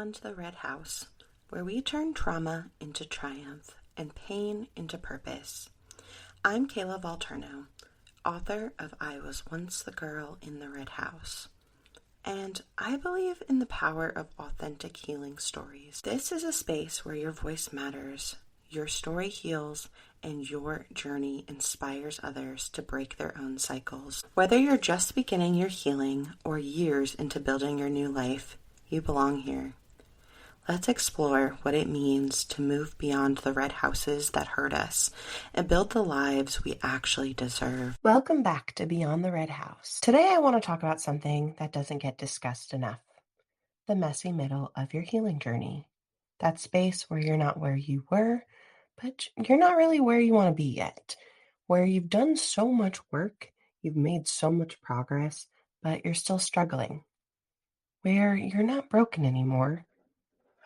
Beyond the Red House, where we turn trauma into triumph and pain into purpose. I'm Kayla Volturno, author of I Was Once the Girl in the Red House, and I believe in the power of authentic healing stories. This is a space where your voice matters, your story heals, and your journey inspires others to break their own cycles. Whether you're just beginning your healing or years into building your new life, you belong here. Let's explore what it means to move beyond the red houses that hurt us and build the lives we actually deserve. Welcome back to Beyond the Red House. Today I want to talk about something that doesn't get discussed enough: the messy middle of your healing journey. That space where you're not where you were, but you're not really where you want to be yet. Where you've done so much work, you've made so much progress, but you're still struggling. Where you're not broken anymore,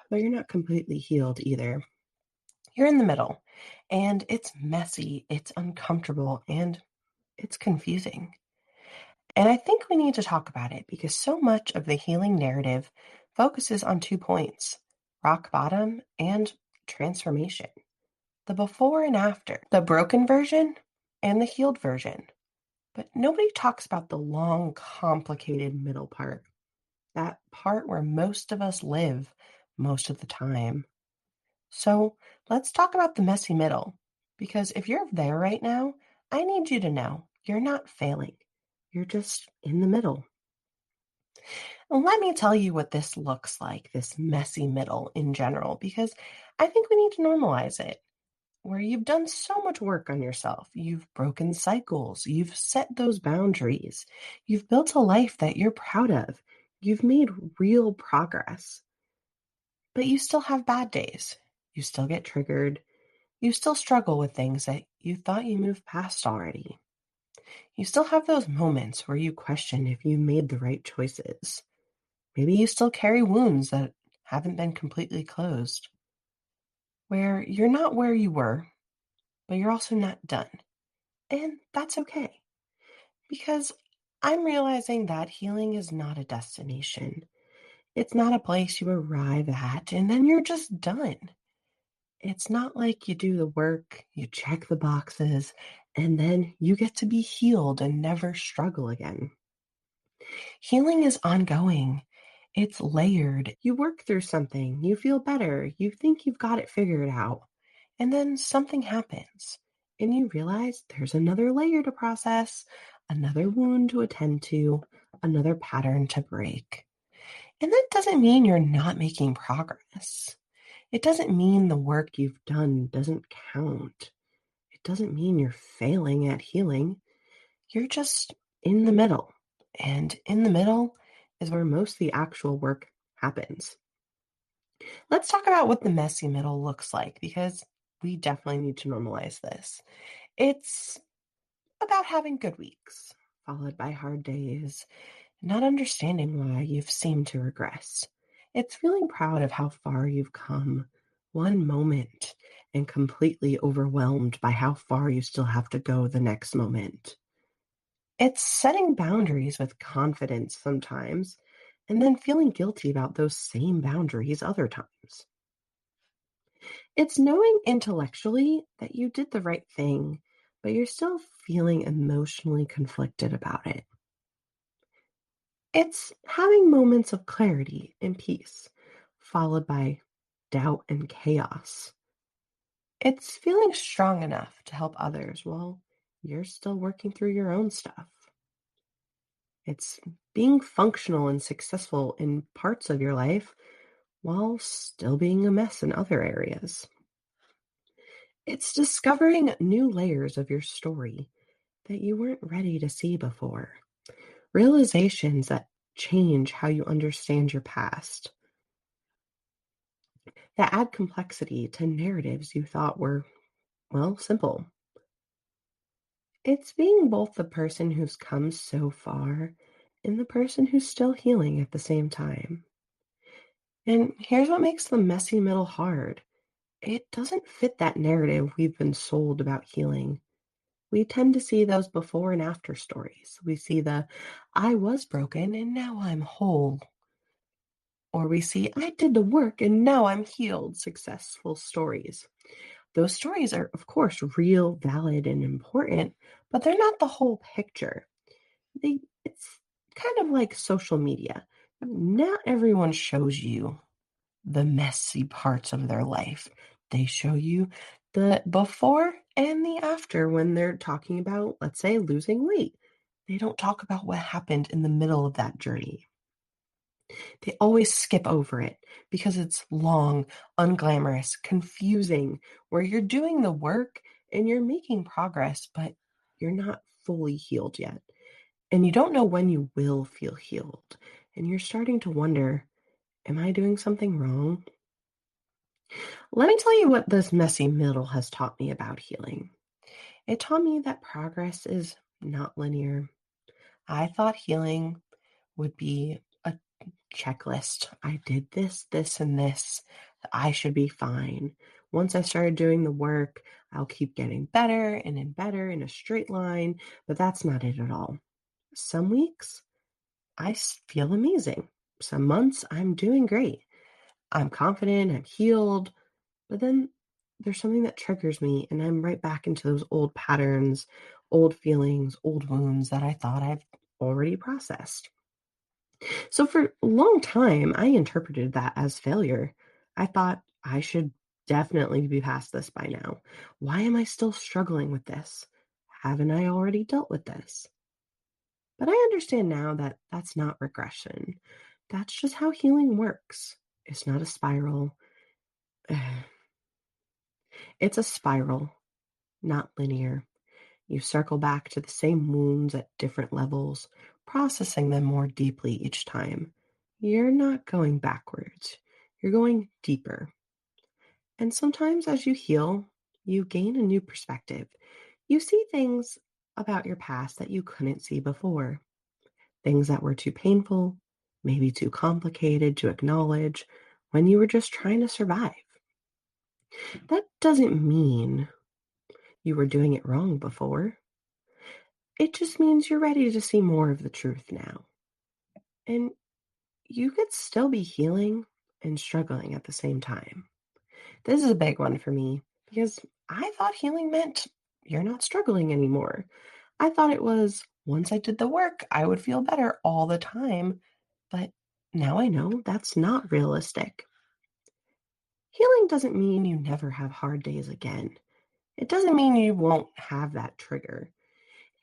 but you're not completely healed either. You're in the middle, and it's messy, it's uncomfortable, and it's confusing. And I think we need to talk about it because so much of the healing narrative focuses on 2 points: rock bottom and transformation. The before and after, the broken version and the healed version. But nobody talks about the long, complicated middle part. That part where most of us live most of the time. So let's talk about the messy middle, because if you're there right now, I need you to know you're not failing. You're just in the middle. And let me tell you what this looks like, this messy middle in general, because I think we need to normalize it. Where you've done so much work on yourself, you've broken cycles, you've set those boundaries, you've built a life that you're proud of, you've made real progress, but you still have bad days. You still get triggered. You still struggle with things that you thought you moved past already. You still have those moments where you question if you made the right choices. Maybe you still carry wounds that haven't been completely closed. Where you're not where you were, but you're also not done. And that's okay. Because I'm realizing that healing is not a destination. It's not a place you arrive at and then you're just done. It's not like you do the work, you check the boxes, and then you get to be healed and never struggle again. Healing is ongoing. It's layered. You work through something, you feel better, you think you've got it figured out, and then something happens, and you realize there's another layer to process, another wound to attend to, another pattern to break. And that doesn't mean you're not making progress. It doesn't mean the work you've done doesn't count. It doesn't mean you're failing at healing. You're just in the middle. And in the middle is where most of the actual work happens. Let's talk about what the messy middle looks like, because we definitely need to normalize this. It's about having good weeks, followed by hard days, not understanding why you've seemed to regress. It's feeling proud of how far you've come one moment and completely overwhelmed by how far you still have to go the next moment. It's setting boundaries with confidence sometimes and then feeling guilty about those same boundaries other times. It's knowing intellectually that you did the right thing, but you're still feeling emotionally conflicted about it. It's having moments of clarity and peace, followed by doubt and chaos. It's feeling strong enough to help others while you're still working through your own stuff. It's being functional and successful in parts of your life while still being a mess in other areas. It's discovering new layers of your story that you weren't ready to see before. Realizations that change how you understand your past, that add complexity to narratives you thought were, well, simple. It's being both the person who's come so far and the person who's still healing at the same time. And here's what makes the messy middle hard: it doesn't fit that narrative we've been sold about healing. We tend to see those before and after stories. We see the I was broken and now I'm whole. Or we see, I did the work and now I'm healed, successful stories. Those stories are, of course, real, valid, and important, but they're not the whole picture. It's kind of like social media. Not everyone shows you the messy parts of their life. They show you the before and the after when they're talking about, let's say, losing weight. They don't talk about what happened in the middle of that journey. They always skip over it because it's long, unglamorous, confusing, where you're doing the work and you're making progress, but you're not fully healed yet. And you don't know when you will feel healed. And you're starting to wonder, am I doing something wrong? Let me tell you what this messy middle has taught me about healing. It taught me that progress is not linear. I thought healing would be a checklist. I did this, this, and this. I should be fine. Once I started doing the work, I'll keep getting better and better in a straight line, but that's not it at all. Some weeks, feel amazing. Some months, I'm doing great. I'm confident, I'm healed, but then there's something that triggers me, and I'm right back into those old patterns, old feelings, old wounds that I thought I've already processed. So for a long time, I interpreted that as failure. I thought I should definitely be past this by now. Why am I still struggling with this? Haven't I already dealt with this? But I understand now that that's not regression. That's just how healing works. It's not a spiral. It's a spiral, not linear. You circle back to the same wounds at different levels, processing them more deeply each time. You're not going backwards, you're going deeper. And sometimes as you heal, you gain a new perspective. You see things about your past that you couldn't see before, things that were too painful, maybe too complicated to acknowledge when you were just trying to survive. That doesn't mean you were doing it wrong before. It just means you're ready to see more of the truth now. And you could still be healing and struggling at the same time. This is a big one for me because I thought healing meant you're not struggling anymore. I thought it was once I did the work, I would feel better all the time. But now I know that's not realistic. Healing doesn't mean you never have hard days again. It doesn't mean you won't have that trigger.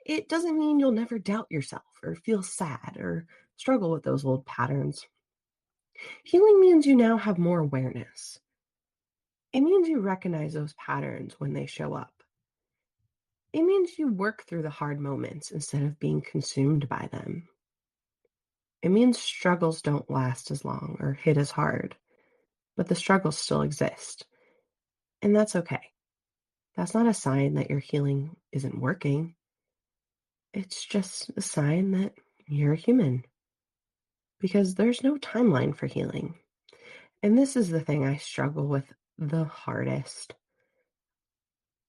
It doesn't mean you'll never doubt yourself or feel sad or struggle with those old patterns. Healing means you now have more awareness. It means you recognize those patterns when they show up. It means you work through the hard moments instead of being consumed by them. It means struggles don't last as long or hit as hard, but the struggles still exist. And that's okay. That's not a sign that your healing isn't working. It's just a sign that you're human because there's no timeline for healing. And this is the thing I struggle with the hardest.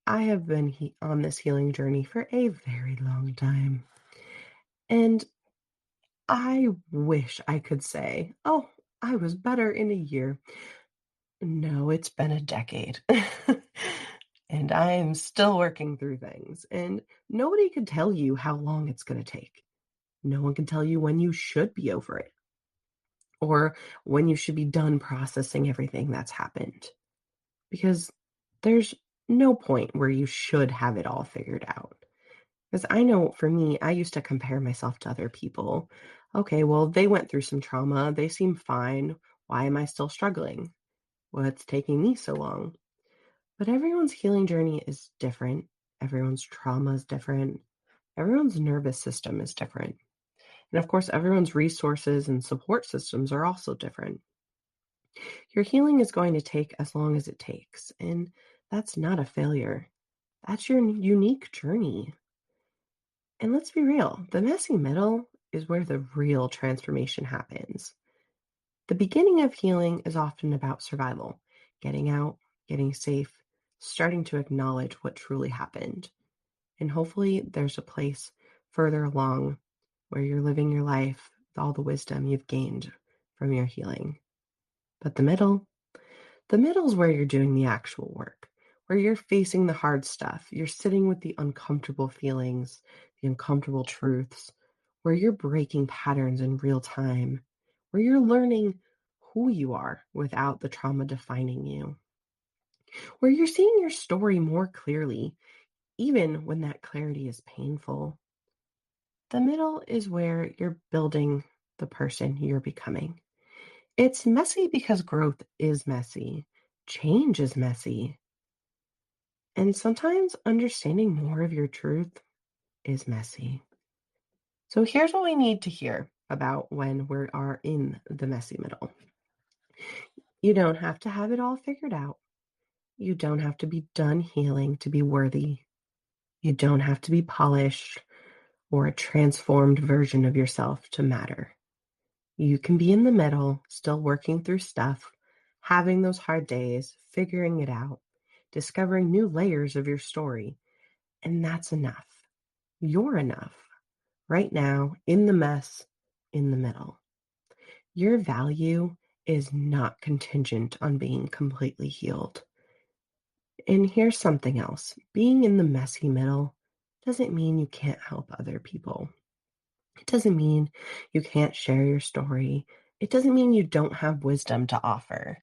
I have been on this healing journey for a very long time. And I wish I could say, oh, I was better in a year. No, it's been a decade. And I am still working through things. And nobody could tell you how long it's going to take. No one can tell you when you should be over it or when you should be done processing everything that's happened. Because there's no point where you should have it all figured out. Because I know for me, I used to compare myself to other people. Okay, well, they went through some trauma. They seem fine. Why am I still struggling? What's taking me so long? But everyone's healing journey is different. Everyone's trauma is different. Everyone's nervous system is different. And of course, everyone's resources and support systems are also different. Your healing is going to take as long as it takes. And that's not a failure. That's your unique journey. And let's be real, the messy middle is where the real transformation happens. The beginning of healing is often about survival, getting out, getting safe, starting to acknowledge what truly happened. And hopefully, there's a place further along where you're living your life with all the wisdom you've gained from your healing. But the middle's where you're doing the actual work, where you're facing the hard stuff. You're sitting with the uncomfortable feelings, the uncomfortable truths, where you're breaking patterns in real time, where you're learning who you are without the trauma defining you, where you're seeing your story more clearly, even when that clarity is painful. The middle is where you're building the person you're becoming. It's messy because growth is messy. Change is messy. And sometimes understanding more of your truth is messy. So here's what we need to hear about when we are in the messy middle. You don't have to have it all figured out. You don't have to be done healing to be worthy. You don't have to be polished or a transformed version of yourself to matter. You can be in the middle, still working through stuff, having those hard days, figuring it out, discovering new layers of your story, and that's enough. You're enough. Right now, in the mess, in the middle. Your value is not contingent on being completely healed. And here's something else. Being in the messy middle doesn't mean you can't help other people. It doesn't mean you can't share your story. It doesn't mean you don't have wisdom to offer.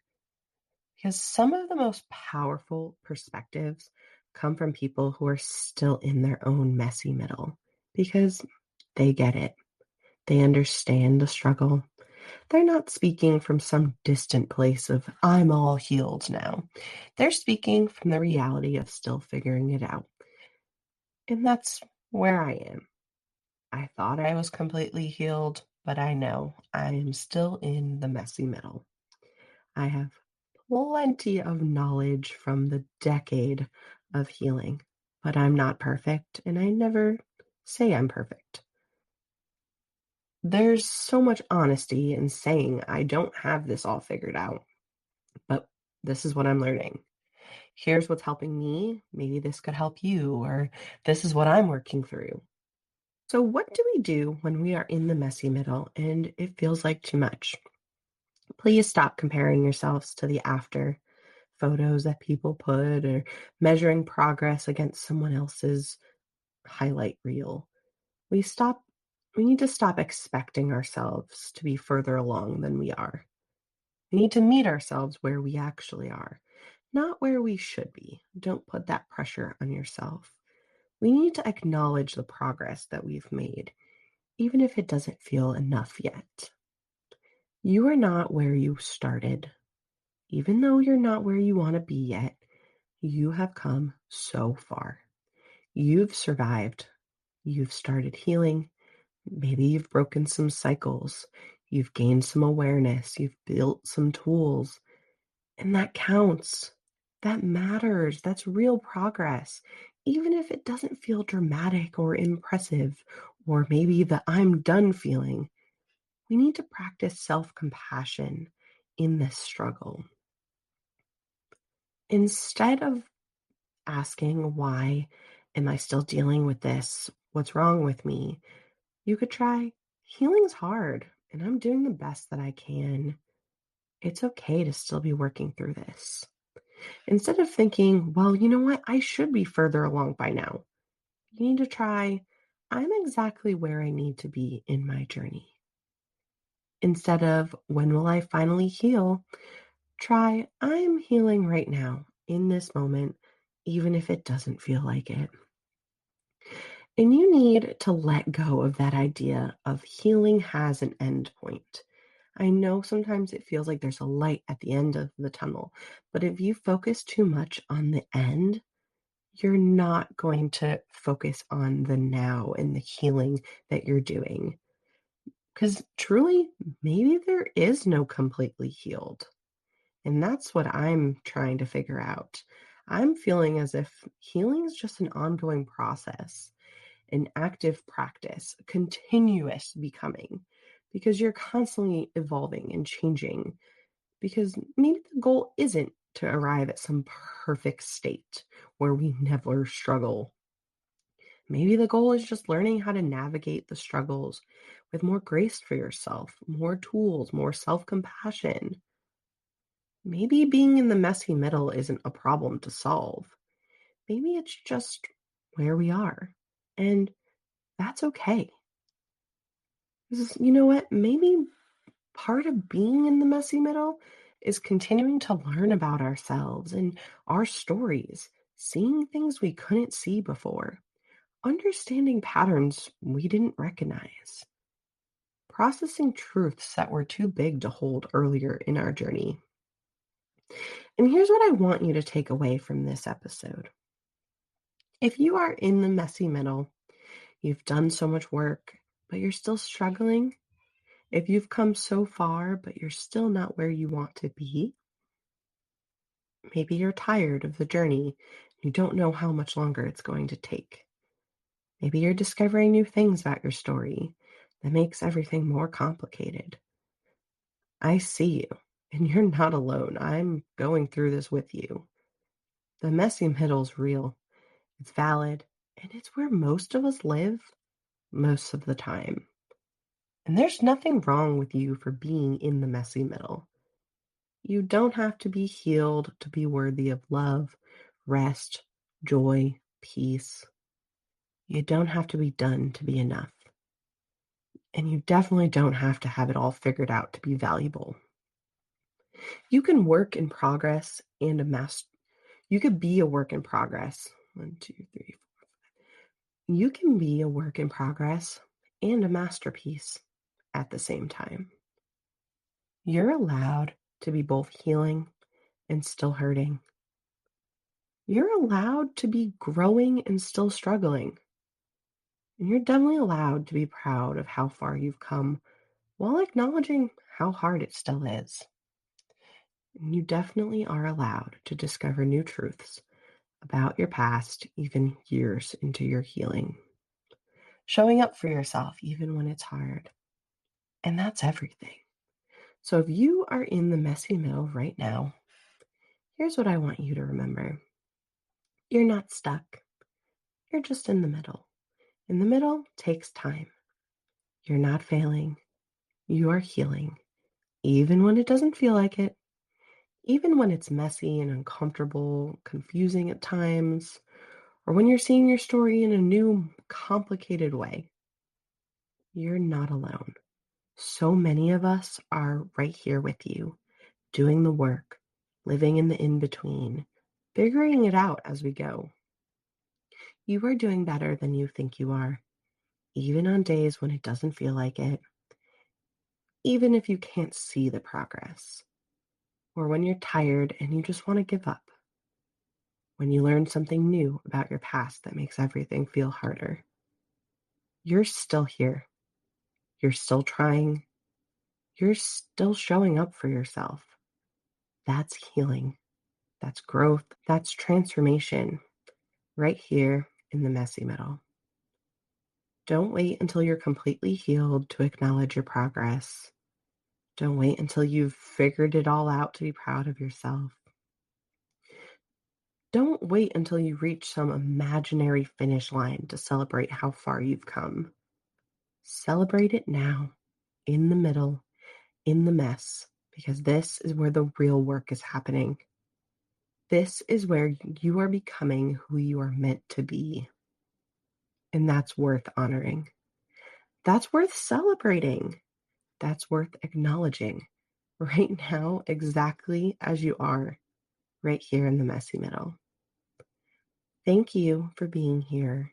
Because some of the most powerful perspectives come from people who are still in their own messy middle because they get it. They understand the struggle. They're not speaking from some distant place of, I'm all healed now. They're speaking from the reality of still figuring it out. And that's where I am. I thought I was completely healed, but I know I am still in the messy middle. I have plenty of knowledge from the decade of healing, but I'm not perfect, and I never say I'm perfect. There's so much honesty in saying I don't have this all figured out, but this is what I'm learning. Here's what's helping me. Maybe this could help you, or this is what I'm working through. So, what do we do when we are in the messy middle and it feels like too much? Please stop comparing yourselves to the after photos that people put or measuring progress against someone else's highlight reel. We stop we need to stop expecting ourselves to be further along than we are. We need to meet ourselves where we actually are, not where we should be. Don't put that pressure on yourself. We need to acknowledge the progress that we've made, even if it doesn't feel enough yet. You are not where you started. Even though you're not where you want to be yet, you have come so far. You've survived. You've started healing. Maybe you've broken some cycles. You've gained some awareness. You've built some tools. And that counts. That matters. That's real progress. Even if it doesn't feel dramatic or impressive, or maybe the I'm done feeling, we need to practice self compassion in this struggle. Instead of asking, why am I still dealing with this? What's wrong with me? You could try, healing's hard, and I'm doing the best that I can. It's okay to still be working through this. Instead of thinking, well, you know what? I should be further along by now. You need to try, I'm exactly where I need to be in my journey. Instead of, when will I finally heal? Try, I'm healing right now, in this moment, even if it doesn't feel like it. And you need to let go of that idea of healing has an end point. I know sometimes it feels like there's a light at the end of the tunnel, but if you focus too much on the end, you're not going to focus on the now and the healing that you're doing. Because truly, maybe there is no completely healed. And that's what I'm trying to figure out. I'm feeling as if healing is just an ongoing process, an active practice, continuous becoming, because you're constantly evolving and changing. Because maybe the goal isn't to arrive at some perfect state where we never struggle. Maybe the goal is just learning how to navigate the struggles with more grace for yourself, more tools, more self compassion. Maybe being in the messy middle isn't a problem to solve. Maybe it's just where we are. And that's okay. You know what? Maybe part of being in the messy middle is continuing to learn about ourselves and our stories, seeing things we couldn't see before, understanding patterns we didn't recognize, processing truths that were too big to hold earlier in our journey. And here's what I want you to take away from this episode. If you are in the messy middle, you've done so much work, but you're still struggling. If you've come so far, but you're still not where you want to be, maybe you're tired of the journey. You don't know how much longer it's going to take. Maybe you're discovering new things about your story that makes everything more complicated. I see you, and you're not alone. I'm going through this with you. The messy middle's real, it's valid, and it's where most of us live most of the time. And there's nothing wrong with you for being in the messy middle. You don't have to be healed to be worthy of love, rest, joy, peace. You don't have to be done to be enough. And you definitely don't have to have it all figured out to be valuable. You can work in progress and a master. You could be a work in progress. 1, 2, 3, 4. You can be a work in progress and a masterpiece at the same time. You're allowed to be both healing and still hurting. You're allowed to be growing and still struggling. And you're definitely allowed to be proud of how far you've come while acknowledging how hard it still is. And you definitely are allowed to discover new truths about your past, even years into your healing. Showing up for yourself, even when it's hard. And that's everything. So if you are in the messy middle right now, here's what I want you to remember. You're not stuck. You're just in the middle. And the middle takes time. You're not failing. You are healing, even when it doesn't feel like it, even when it's messy and uncomfortable, confusing at times, or when you're seeing your story in a new, complicated way. You're not alone. So many of us are right here with you, doing the work, living in the in between, figuring it out as we go. You are doing better than you think you are, even on days when it doesn't feel like it, even if you can't see the progress, or when you're tired and you just want to give up, when you learn something new about your past that makes everything feel harder. You're still here. You're still trying. You're still showing up for yourself. That's healing. That's growth. That's transformation right here in the messy middle. Don't wait until you're completely healed to acknowledge your progress. Don't wait until you've figured it all out to be proud of yourself. Don't wait until you reach some imaginary finish line to celebrate how far you've come. Celebrate it now, in the middle, in the mess, because this is where the real work is happening. This is where you are becoming who you are meant to be. And that's worth honoring. That's worth celebrating. That's worth acknowledging right now, exactly as you are, right here in the messy middle. Thank you for being here.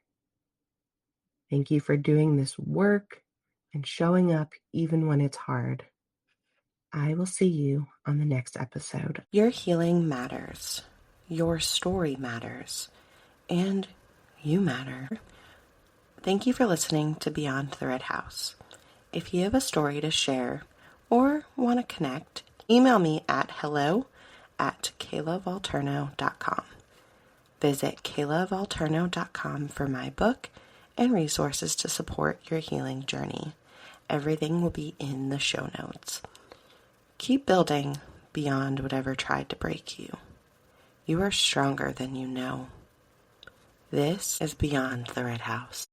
Thank you for doing this work and showing up even when it's hard. I will see you on the next episode. Your healing matters. Your story matters. And you matter. Thank you for listening to Beyond the Red House. If you have a story to share or want to connect, email me at hello@kaylavalterno.com. Visit kaylavalterno.com for my book and resources to support your healing journey. Everything will be in the show notes. Keep building beyond whatever tried to break you. You are stronger than you know. This is Beyond the Red House.